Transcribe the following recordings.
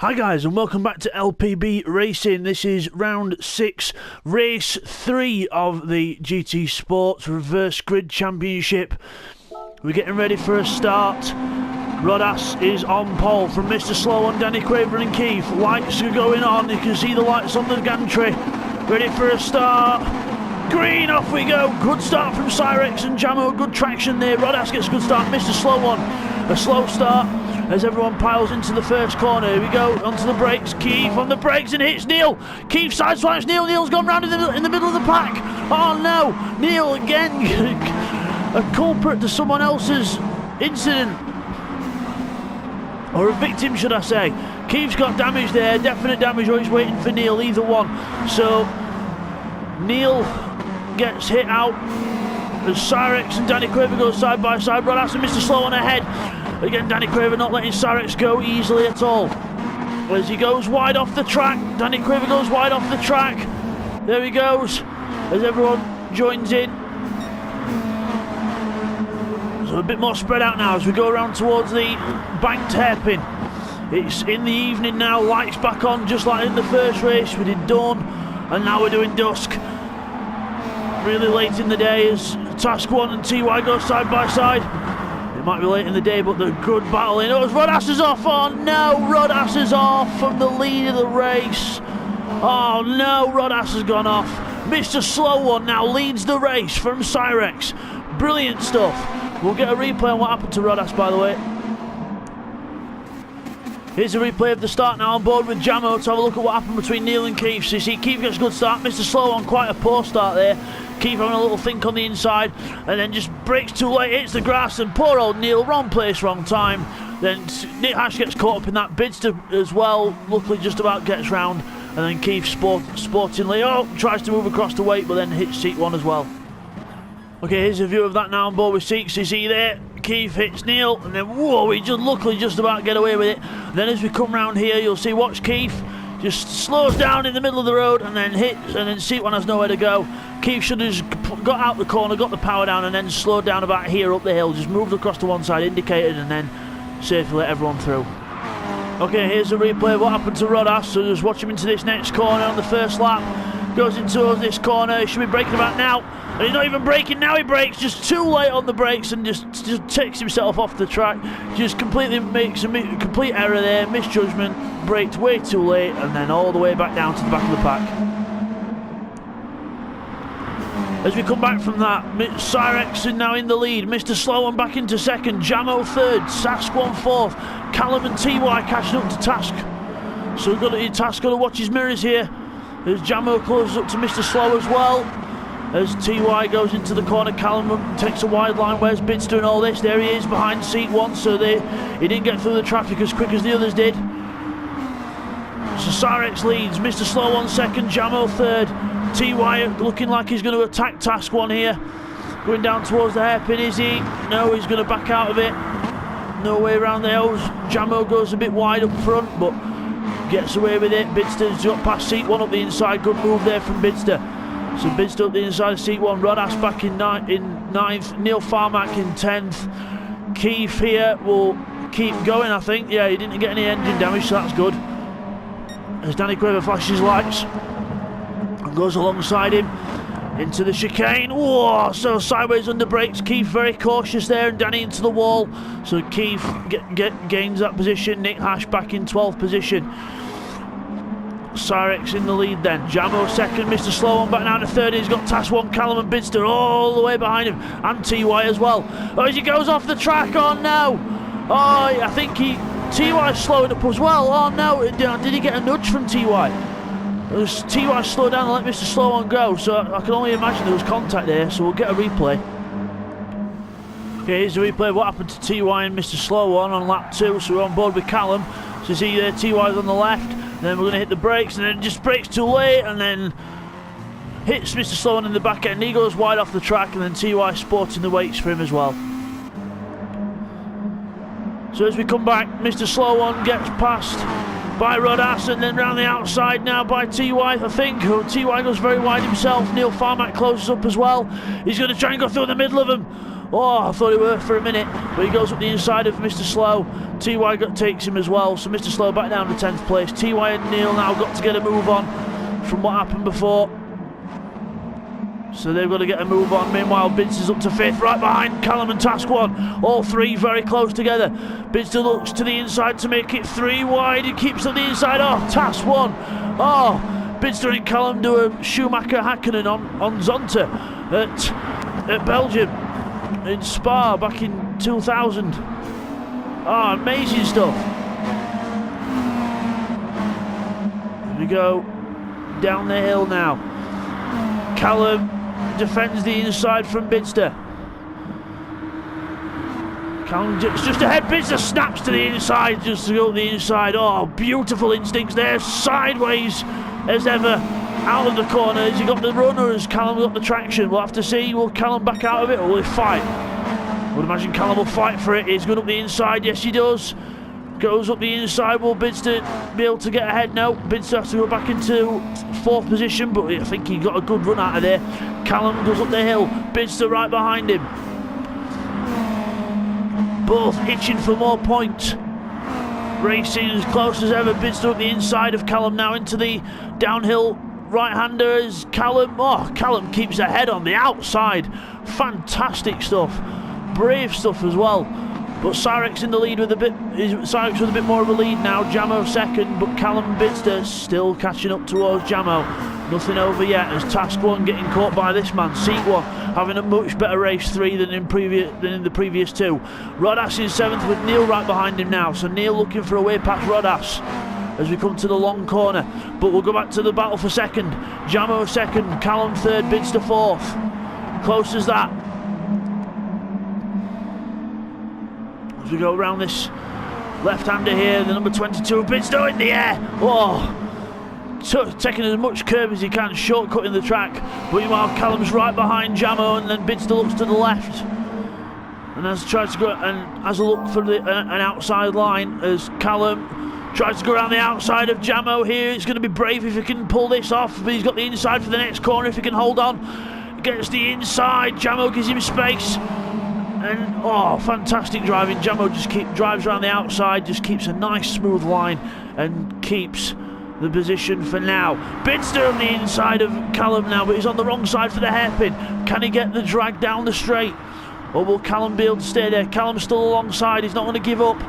Hi guys and welcome back to LPB Racing. This is round 6, race 3 of the GT Sports Reverse Grid Championship. We're getting ready for a start. Rodas is on pole from Mr. Slow on Danny Craven and Keith. Lights are going on, you can see the lights on the gantry. Ready for a start. Green, off we go. Good start from Cyrex and Jamo, good traction there. Rodas gets a good start, Mr. Slow on. A slow start as everyone piles into the first corner. Here we go, onto the brakes. Keith on the brakes and hits Neil. Keith sideswipes Neil. Neil's gone round in the middle of the pack. Oh no, Neil again. A culprit to someone else's incident. Or a victim, should I say. Keith's got damage there, definite damage, or he's waiting for Neil, either one. So, Neil gets hit out as Cyrex and Danny Craven go side by side. Rodas and Mr. Slow on ahead. Again, Danny Craven not letting Cyrex go easily at all. As he goes wide off the track, Danny Craven goes wide off the track. There he goes, as everyone joins in. So a bit more spread out now as we go around towards the banked hairpin. It's in the evening now, lights back on just like in the first race. We did dawn and now we're doing dusk. Really late in the day as Task 1 and TY go side by side. It might be late in the day, but the good battle in. Oh, Rodas is off. Oh no, Rodas is off from the lead of the race. Oh no, Rodas has gone off. Mr. Slow One now leads the race from Cyrex. Brilliant stuff. We'll get a replay on what happened to Rodas, by the way. Here's a replay of the start now on board with Jamo to have a look at what happened between Neil and Keith. So you see Keith gets a good start, Mr. Slow on quite a poor start there. Keith having a little think on the inside and then just brakes too late, hits the grass, and poor old Neil, wrong place, wrong time. Then Nick Hash gets caught up in that. Bidzster as well, luckily just about gets round, and then Keith sportingly tries to move across the weight but then hits seat 1 as well. Okay, here's a view of that now on board with seats. You see there, Keith hits Neil, and then whoa, he just luckily just about get away with it. And then as we come round here, you'll see, watch Keith, just slows down in the middle of the road and then hits, and then seat 1 has nowhere to go. Keith should have just got out the corner, got the power down, and then slowed down about here up the hill, just moved across to one side, indicated, and then safely let everyone through. Okay, here's a replay of what happened to Rodas. So just watch him into this next corner on the first lap. Goes into this corner, he should be braking about now. And he's not even braking now, he brakes just too late on the brakes and just takes himself off the track. Just completely makes a complete error there, misjudgment, braked way too late, and then all the way back down to the back of the pack. As we come back from that, Cyrex is now in the lead, Mr. Slow on back into second, Jamo third, Task 1 fourth, Callum and TY catching up to Task. So Task got to watch his mirrors here, as Jamo closes up to Mr. Slow as well. As TY goes into the corner, Callum takes a wide line. Where's Bidzster and all this? There he is behind seat 1, so he didn't get through the traffic as quick as the others did. So Cyrex leads, Mr. Slow on second, Jamo third. TY looking like he's going to attack Task 1 here. Going down towards the hairpin, is he? No, he's going to back out of it. No way around the hills. Jamo goes a bit wide up front, but gets away with it. Bidzster's got past seat 1 up the inside. Good move there from Bidzster. So Bidzster up the inside of seat 1, Rodas back in 9th, Neil Farmack in 10th. Keith here will keep going, I think. Yeah, he didn't get any engine damage, so that's good. As Danny Craven flashes lights and goes alongside him into the chicane. Whoa, so sideways under brakes. Keith very cautious there, and Danny into the wall. So Keith gains that position. Nick Hash back in 12th position. Cyrex in the lead then. Jamo second, Mr. Slow on back now to third. He's got Task 1, Callum and Bidzster all the way behind him, and TY as well. Oh, as he goes off the track, oh no! Oh, I think TY's slowing up as well. Oh no, did he get a nudge from TY? TY slowed down and let Mr. Slow on go, so I can only imagine there was contact there, so we'll get a replay. Okay, here's the replay of what happened to TY and Mr. Slow on lap 2, so we're on board with Callum. So you see there, TY's on the left. Then we're going to hit the brakes, and then just brakes too late, and then hits Mr. Slow in the back end. He goes wide off the track, and then TY sporting the weights for him as well. So as we come back, Mr. Slow One gets passed by Rodas, and then round the outside now by TY, I think. TY goes very wide himself. Neil Farmack closes up as well. He's going to try and go through the middle of them. Oh, I thought he were for a minute, but he goes up the inside of Mr. Slow. TY takes him as well, so Mr. Slow back down to 10th place. TY and Neil now got to get a move on from what happened before. So they've got to get a move on. Meanwhile, Bidzster's up to 5th, right behind Callum and Task 1. All three very close together. Bidzster looks to the inside to make it 3 wide. He keeps on the inside. Oh, Task 1. Oh, Bidzster and Callum do a Schumacher Hakkinen on Zonta at Belgium in Spa back in 2000. Oh, amazing stuff. Here we go down the hill now. Callum defends the inside from Bidzster. Callum just ahead. Bidzster snaps to the inside just to go up the inside. Oh, beautiful instincts there. Sideways as ever. Out of the corner. Has he got the run or has Callum got the traction? We'll have to see. Will Callum back out of it or will he fight? I would imagine Callum will fight for it. He's going up the inside. Yes, he does. Goes up the inside. Will Bidzster be able to get ahead? No. Bidzster has to go back into 4th position, but I think he got a good run out of there. Callum goes up the hill. Bidzster right behind him. Both itching for more points. Racing as close as ever. Bidzster up the inside of Callum now into the downhill. Right-hander is Callum. Oh, Callum keeps ahead on the outside. Fantastic stuff. Brave stuff as well. But Cyrex in the lead with a bit. Cyrex with a bit more of a lead now. Jamo 2nd, but Callum and Bidzster still catching up towards Jamo. Nothing over yet as Task 1 getting caught by this man. Seat 1 having a much better race 3 than in the previous 2. Rodas in 7th with Neil right behind him now. So Neil looking for a way past Rodas as we come to the long corner. But we'll go back to the battle for 2nd. Jamo 2nd, Callum 3rd, Bidzster 4th. Close as that. As we go around this left-hander here, the number 22, Bidzster in the air. Oh, taking as much curve as he can, shortcutting the track. But meanwhile, Callum's right behind Jamo, and then Bidzster looks to the left and tries to go and has a look for an outside line as Callum tries to go around the outside of Jamo here. It's going to be brave if he can pull this off, but he's got the inside for the next corner if he can hold on. Gets the inside, Jamo gives him space. And oh, fantastic driving. Jamo just drives around the outside, just keeps a nice smooth line and keeps the position for now. Bidzster on the inside of Callum now, but he's on the wrong side for the hairpin. Can he get the drag down the straight? Or will Callum be able to stay there? Callum's still alongside, he's not going to give up.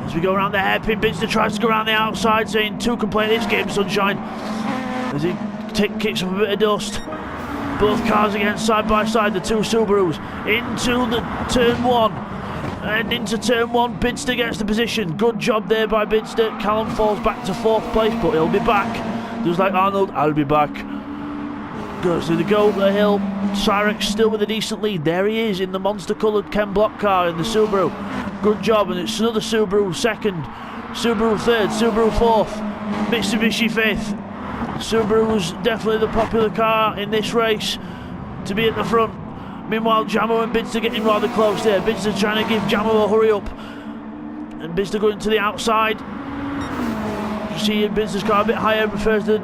As we go around the hairpin, Bidzster tries to go around the outside, saying 2 can play this game, sunshine. As he kicks up a bit of dust. Both cars again side by side, the 2 Subarus into the turn 1 and into turn 1. Bidzster gets the position. Good job there by Bidzster. Callum falls back to 4th place, but he'll be back. Just like Arnold, I'll be back. Goes to the go up the hill. Cyrex still with a decent lead. There he is in the monster coloured Ken Block car in the Subaru. Good job, and it's another Subaru 2nd, Subaru 3rd, Subaru 4th, Mitsubishi 5th. Subaru's definitely the popular car in this race to be at the front. Meanwhile, Jamo and Bidzster getting rather close there. Bidzster trying to give Jamo a hurry up. And Bidzster going to the outside. You see Bidzster's car a bit higher, prefers the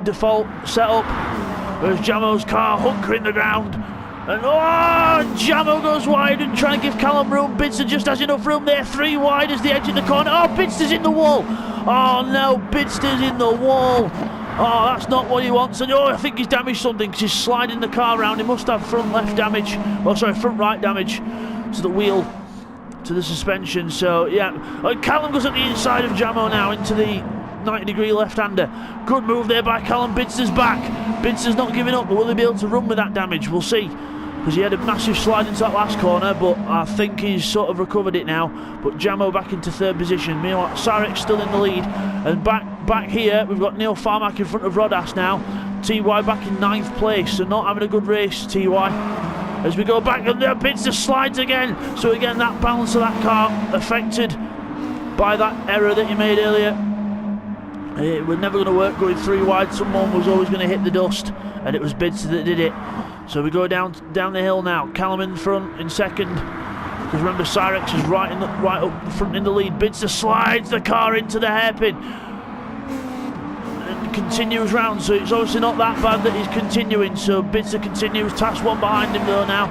default setup. Whereas Jamo's car hunkering the ground. And oh, Jamo goes wide and trying to give Callum room. Bidzster just has enough room there. 3 wide as the edge of the corner. Oh, Bidzster's in the wall. Oh no, Bidzster's in the wall. Oh, that's not what he wants. And oh, I think he's damaged something because he's sliding the car around. He must have front left damage. Oh, sorry, front right damage to the wheel, to the suspension. So, yeah. Oh, Callum goes at the inside of Jamo now into the 90-degree left-hander. Good move there by Callum. Bidzster's back. Bidzster's not giving up, but will he be able to run with that damage? We'll see. Because he had a massive slide into that last corner, but I think he's sort of recovered it now. But Jamo back into 3rd position. Meanwhile, Cyrex still in the lead. And back here, we've got Neil Farmack in front of Rodas now. TY back in 9th place, so not having a good race, TY. As we go back, and there, Bidzster slides again. So again, that balance of that car affected by that error that he made earlier. It was never going to work going 3 wide. Someone was always going to hit the dust, and it was Bidzster that did it. So we go down the hill now. Callum in front in 2nd. Because remember, Cyrex is right up front in the lead. Bidzster slides the car into the hairpin. and continues round, so it's obviously not that bad that he's continuing. So Bidzster continues, Task 1 behind him though now.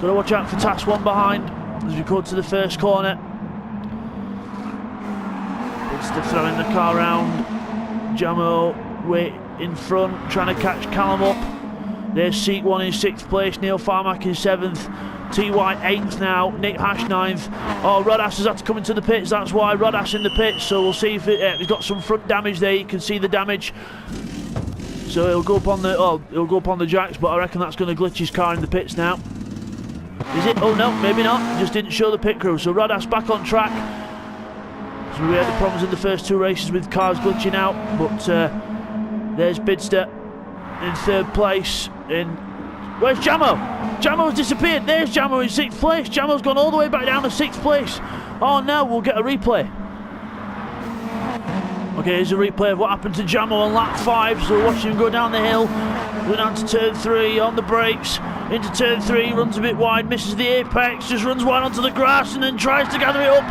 Got to watch out for Task 1 behind as we go to the first corner. Bidzster throwing the car round. Jamo wait in front, trying to catch Callum up. There's Seat 1 in 6th place, Neil Farmack in 7th, TY 8th now, Nick Hash 9th. Oh, Rodas has had to come into the pits, that's why Rodas in the pits, so we'll see if he's got some front damage there. You can see the damage. So he'll go up on the jacks, but I reckon that's going to glitch his car in the pits now. Is it? Oh no, maybe not. Just didn't show the pit crew. So Rodas back on track. So we had the problems in the first 2 races with cars glitching out, but there's Bidzster in 3rd place. Where's Jamo? Jamo's disappeared. There's Jamo in 6th place. Jamo's gone all the way back down to 6th place. Oh no, we'll get a replay. Okay, here's a replay of what happened to Jamo on lap 5. So we're watching him go down the hill, go down to turn 3, on the brakes, into turn 3, runs a bit wide, misses the apex, just runs wide onto the grass and then tries to gather it up.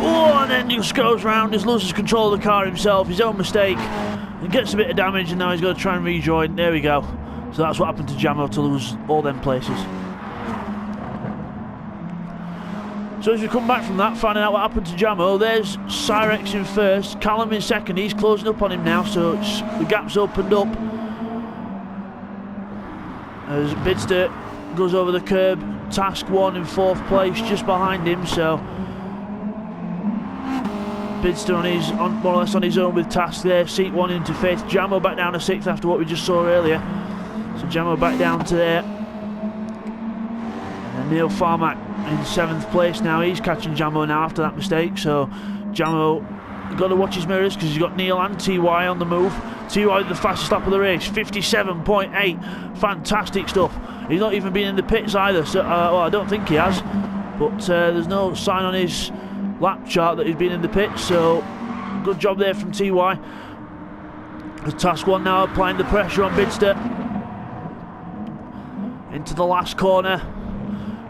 Oh, and then just goes round, just loses control of the car himself, his own mistake, and gets a bit of damage, and now he's got to try and rejoin. There we go. So that's what happened to Jamo to lose all them places. So as we come back from that, finding out what happened to Jamo, there's Cyrex in 1st, Callum in 2nd, he's closing up on him now, so the gap's opened up. As Bidzster goes over the curb, Task 1 in 4th place, just behind him, so Bidzster more or less on his own with Task there, Seat 1 into 5th, Jamo back down to 6th after what we just saw earlier. So Jamo back down to there. And Neil Farmack in 7th place now, he's catching Jamo now after that mistake, so Jamo got to watch his mirrors because he's got Neil and TY on the move. TY the fastest lap of the race, 57.8, fantastic stuff. He's not even been in the pits either, so well, I don't think he has, but there's no sign on his lap chart that he's been in the pits, so good job there from TY. As Task 1 now applying the pressure on Bidzster. Into the last corner.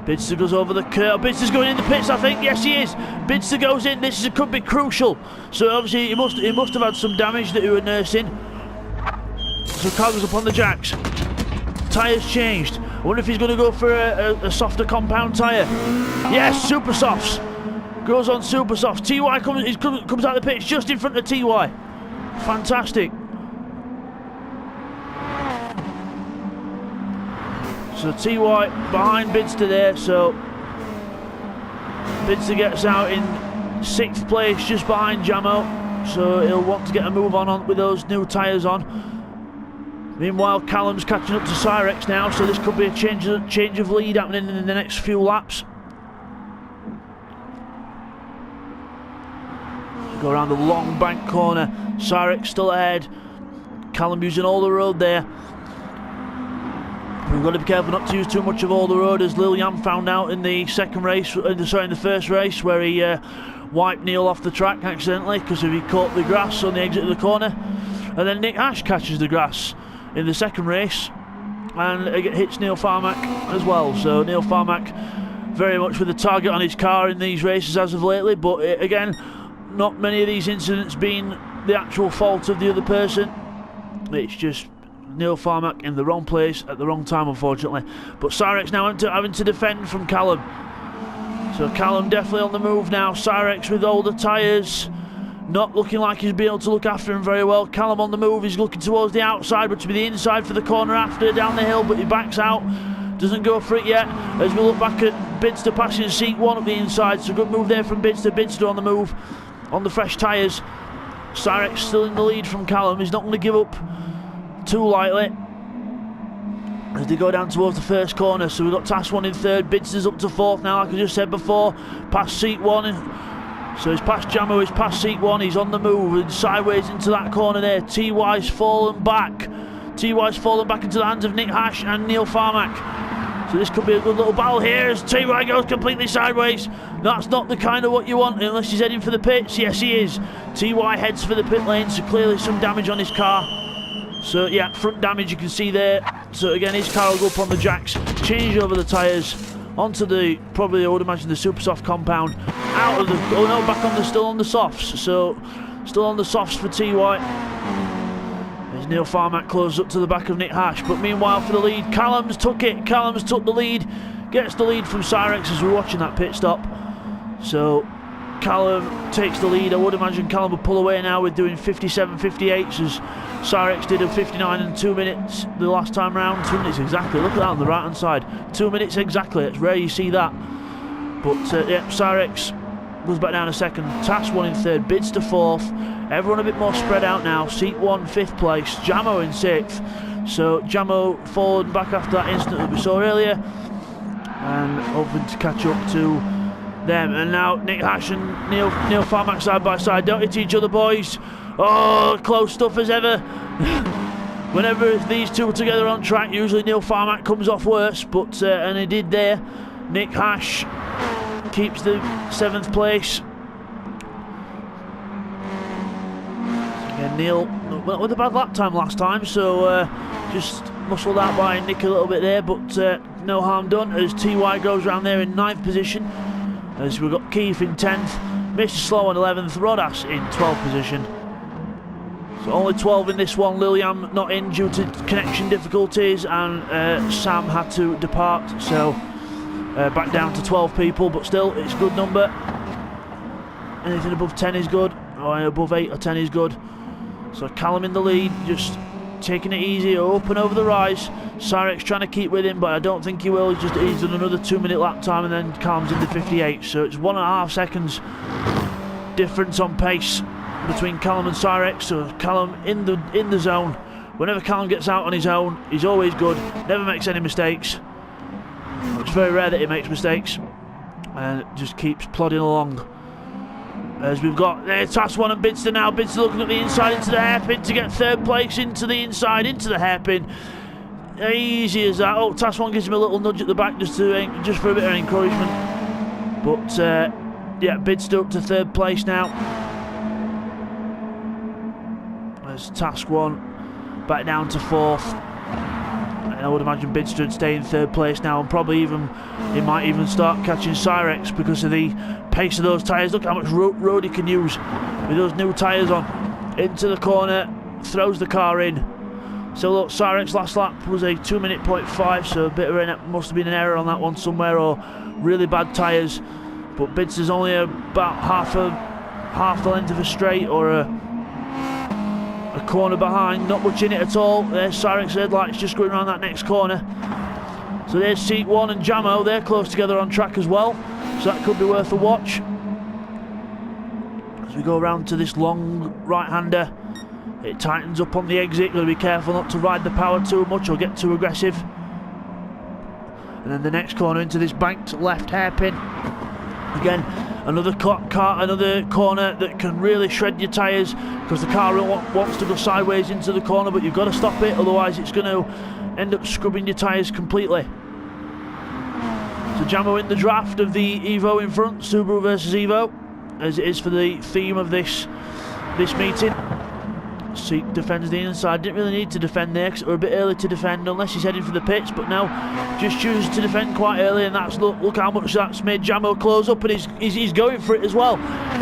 Bidzster goes over the curve. Bidzster's going in the pits, I think. Yes, he is. Bidzster goes in. This could be crucial. So obviously he must have had some damage that he was nursing. So car goes up on the jacks. Tyres changed. I wonder if he's going to go for a softer compound tyre. Yes, super softs. Goes on super softs. TY comes out of the pits just in front of TY. Fantastic. So TY behind Bidzster there, so Bidzster gets out in 6th place just behind Jamo, so he'll want to get a move on with those new tyres on. Meanwhile, Callum's catching up to Cyrex now, so this could be a change of lead happening in the next few laps. Go around the long bank corner, Cyrex still ahead, Callum using all the road there. We've got to be careful not to use too much of all the road, as Lil Yam found out in the first race, where he wiped Neil off the track accidentally because he caught the grass on the exit of the corner. And then Nick Hash catches the grass in the second race and it hits Neil Farmack as well. So Neil Farmack very much with a target on his car in these races as of lately, but again, not many of these incidents being the actual fault of the other person. It's just Neil Farmack in the wrong place at the wrong time, unfortunately. But Cyrex now having to defend from Callum. So Callum definitely on the move now. Cyrex with older tyres, not looking like he's been able to look after him very well. Callum on the move, he's looking towards the outside, but to be the inside for the corner after, down the hill, but he backs out. Doesn't go for it yet, as we look back at Bidzster passing Seat 1 up the inside. So good move there from Bidzster. Bidzster on the move, on the fresh tyres. Cyrex still in the lead from Callum. He's not going to give up too lightly as they go down towards the first corner. So we've got Task 1 in 3rd, Bidzster's up to 4th now, like I just said before, past Seat 1. So he's past Jamo, he's past Seat 1, he's on the move and sideways into that corner there. TY's fallen back. TY's fallen back into the hands of Nick Hash and Neil Farmack. So this could be a good little battle here as TY goes completely sideways. That's not the kind of what you want unless he's heading for the pits. Yes, he is. TY heads for the pit lane, so clearly some damage on his car. So yeah, front damage you can see there. So again, his car will go up on the jacks, change over the tyres, onto the, probably I would imagine the super soft compound, out of the, oh no, back on the, still on the softs. So still on the softs for TY. As Neil Farmack closes up to the back of Nick Hash, but meanwhile for the lead, Callum's took it. Callum's took the lead, gets the lead from Cyrex as we're watching that pit stop. So Callum takes the lead. I would imagine Callum will pull away now with doing 57.58s as Cyrex did a 59 and 2 minutes the last time round. 2 minutes exactly. Look at that on the right hand side. 2 minutes exactly. It's rare you see that. But yeah, Cyrex goes back down a second. Task 1 in 3rd. Bidzster 4th. Everyone a bit more spread out now. Seat 1 5th place. Jamo in 6th. So Jamo forward back after that incident that we saw earlier, and hoping to catch up to them. And now Nick Hash and Neil Farmack side by side. Don't hit each other, boys. Oh, close stuff as ever. Whenever these two are together on track, usually Neil Farmack comes off worse, but and he did there. Nick Hash keeps the 7th place. Again, Neil went with a bad lap time last time, so just muscled out by Nick a little bit there, but no harm done as TY goes around there in 9th position. As we've got Keith in 10th, Mr. Slow in 11th, Rodas in 12th position. So only 12 in this one. Liliam not in due to connection difficulties, and Sam had to depart, so back down to 12 people, but still it's a good number. Anything above 10 is good, or above 8 or 10 is good. So Callum in the lead, just taking it easy, up and over the rise. Cyrex trying to keep with him, but I don't think he will. He's done another 2 minute lap time, and then Callum's in the 58. So it's 1.5 seconds difference on pace between Callum and Cyrex. So Callum in the zone. Whenever Callum gets out on his own, he's always good, never makes any mistakes. It's very rare that he makes mistakes, and just keeps plodding along. As we've got Task 1 and Bidzster now. Bidzster looking at the inside into the hairpin to get 3rd place into the inside, into the hairpin. Easy as that. Oh, Task 1 gives him a little nudge at the back just for a bit of encouragement. But yeah, Bidzster up to 3rd place now. As Task 1 back down to 4th. And I would imagine Bidzster would stay in 3rd place now, and probably he might even start catching Cyrex because of the pace of those tyres. Look how much road he can use with those new tyres on. Into the corner, throws the car in. So look, Cyrex last lap was a 2 minute 0.5, so a bit of must have been an error on that one somewhere, or really bad tyres. But Bidzster's only about half the length of a straight, or a corner behind, not much in it at all. There's Cyrex headlights just going around that next corner. So there's Seat 1 and Jamo, they're close together on track as well, so that could be worth a watch. As we go around to this long right-hander, it tightens up on the exit. Got to be careful not to ride the power too much or get too aggressive. And then the next corner into this banked left hairpin. Again, another corner that can really shred your tyres, because the car wants to go sideways into the corner, but you've got to stop it, otherwise it's going to end up scrubbing your tyres completely. So Jamo in the draft of the Evo in front, Subaru versus Evo, as it is for the theme of this meeting. Seat defends the inside. Didn't really need to defend there because it were a bit early to defend, unless he's heading for the pits, but now just chooses to defend quite early, and that's look how much that's made Jamo close up, and he's going for it as well.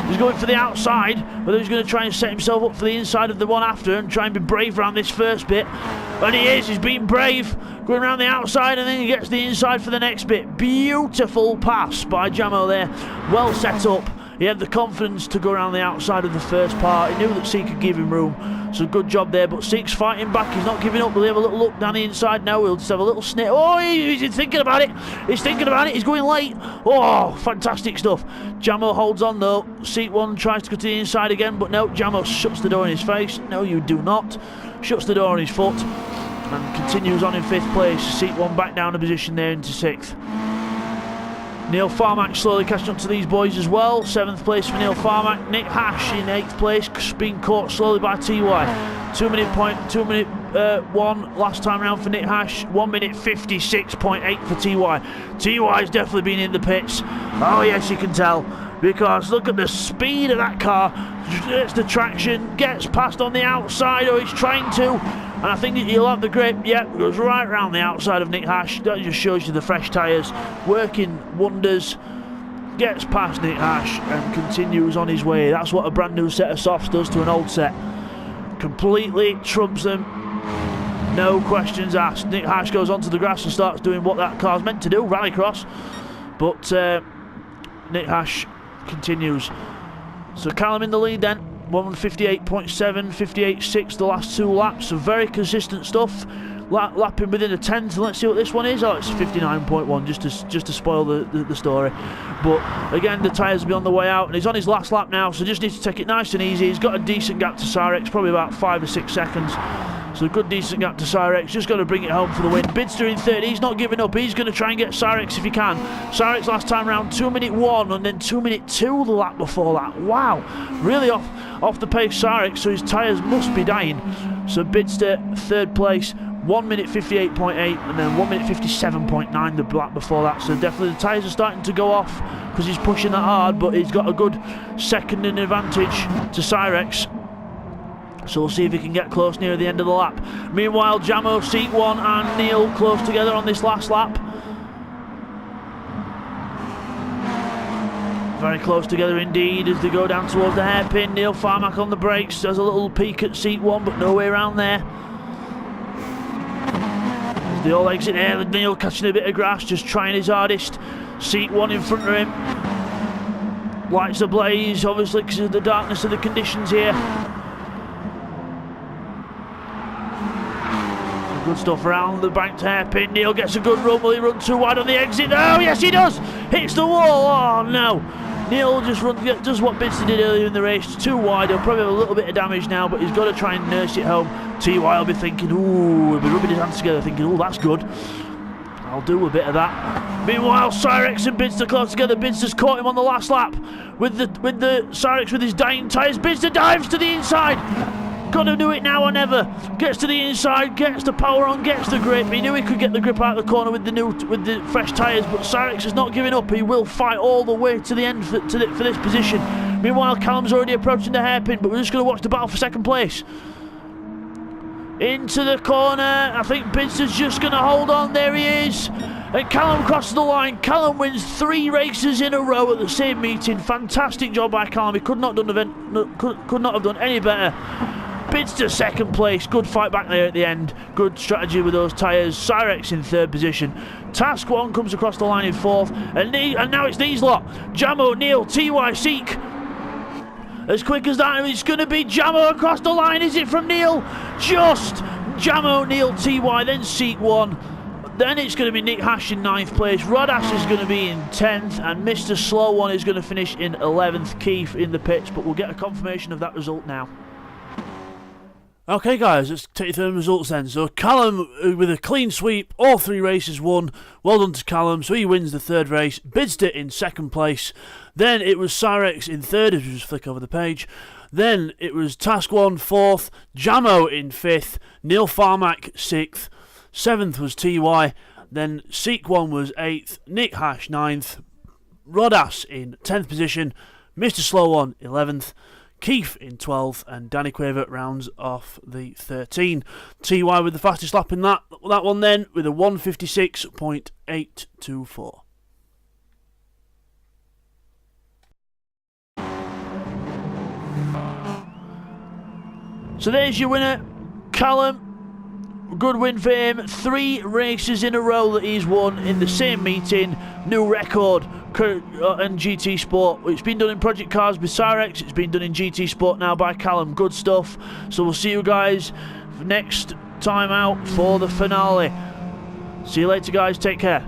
He's going for the outside, whether he's going to try and set himself up for the inside of the one after and try and be brave around this first bit. And he's being brave, going around the outside, and then he gets the inside for the next bit. Beautiful pass by Jamo there, well set up. He had the confidence to go around the outside of the first part. He knew that Seek could give him room, so good job there. But Seek's fighting back, he's not giving up. We'll have a little look down the inside now. We'll just have a little snip. Oh, he's thinking about it. He's thinking about it. He's going late. Oh, fantastic stuff. Jamo holds on though. Seek 1 tries to go to the inside again, but no, Jamo shuts the door in his face. No, you do not. Shuts the door on his foot and continues on in 5th place. Seek 1 back down a position there into 6th. Neil Farmack slowly catching up to these boys as well. 7th place for Neil Farmack. Nick Hash in 8th place, being caught slowly by TY. 2 minute 1 last time round for Nick Hash. 1 minute 56.8 for TY. TY's definitely been in the pits. Oh yes, you can tell, because look at the speed of that car. Gets the traction, gets past on the outside, or he's trying to. And I think he'll have the grip. Yep, goes right around the outside of Nick Hash. That just shows you the fresh tyres working wonders. Gets past Nick Hash and continues on his way. That's what a brand new set of softs does to an old set. completely trumps them. No questions asked. Nick Hash goes onto the grass and starts doing what that car's meant to do, rallycross. But Nick Hash continues. So Callum in the lead then. 158.7, 58.6 the last 2 laps. So very consistent stuff. Lapping within a tenth. Let's see what this one is. Oh, it's 59.1, just to spoil the story. But again, the tyres will be on the way out, and he's on his last lap now, so just needs to take it nice and easy. He's got a decent gap to Cyrex, probably about 5 or 6 seconds. So a good decent gap to Cyrex, just got to bring it home for the win. Bidzster in third, he's not giving up, he's going to try and get Cyrex if he can. Cyrex last time round 2:01 and then 2:02 the lap before that. Wow, really off the pace Cyrex, so his tyres must be dying. So Bidzster third place, 1:58.8 and then 1:57.9 the lap before that. So definitely the tyres are starting to go off because he's pushing that hard, but he's got a good second in advantage to Cyrex. So we'll see if he can get close near the end of the lap. Meanwhile, Jamo, Seat 1 and Neil close together on this last lap. Very close together indeed as they go down towards the hairpin. Neil Farmack on the brakes, does a little peek at Seat 1 but no way around there. As they all exit there, Neil catching a bit of grass, just trying his hardest. Seat 1 in front of him. Lights ablaze, obviously because of the darkness of the conditions here. Good stuff around the banked hairpin. Neil gets a good run. Will he run too wide on the exit? Oh, yes, he does. Hits the wall. Oh, no. Neil just does what Bidzster did earlier in the race. Too wide. He'll probably have a little bit of damage now, but he's got to try and nurse it home. TY will be thinking, ooh, he'll be rubbing his hands together, thinking, ooh, that's good. I'll do a bit of that. Meanwhile, Cyrex and Bidzster close together. Bidzster's caught him on the last lap with the Cyrex with his dying tyres. Bidzster dives to the inside. Got to do it now or never. Gets to the inside, gets the power on, gets the grip. He knew he could get the grip out of the corner with the fresh tyres, but Cyrex is not giving up. He will fight all the way to the end for this position. Meanwhile, Callum's already approaching the hairpin, but we're just going to watch the battle for second place. Into the corner. I think Bidzster's just going to hold on. There he is. And Callum crosses the line. Callum wins 3 races in a row at the same meeting. Fantastic job by Callum. He could not have done any better. Bidzster second place, good fight back there at the end, good strategy with those tyres. Cyrex in third position. Task 1 comes across the line in fourth, and now it's these lot. Jamo, Neil, TY, Seek. As quick as that, it's going to be Jamo across the line. Is it from Neil? Just Jamo, Neil, TY, then Seek 1. Then it's going to be Nick Hash in 9th place. Rodas is going to be in 10th, and Mr. Slow One is going to finish in 11th. Keith in the pits, but we'll get a confirmation of that result now. Okay guys, let's take you through the results then. So Callum with a clean sweep, all 3 races won. Well done to Callum, so he wins the 3rd race. Bidzster in 2nd place. Then it was Cyrex in 3rd, if you just flick over the page. Then it was Task 1 4th, Jamo in 5th, Neil Farmack 6th, 7th was TY, then Seek 1 was 8th, Nick Hash 9th, Rodas in 10th position, Mr. Slow One 11th, Keith in 12th, and Danny Quaver rounds off the 13. TY with the fastest lap in that one then, with a 1:56.824. So there's your winner, Callum. Good win for him. 3 races in a row that he's won in the same meeting. New record in GT Sport. It's been done in Project Cars with Cyrex. It's been done in GT Sport now by Callum. Good stuff. So we'll see you guys next time out for the finale. See you later guys. Take care.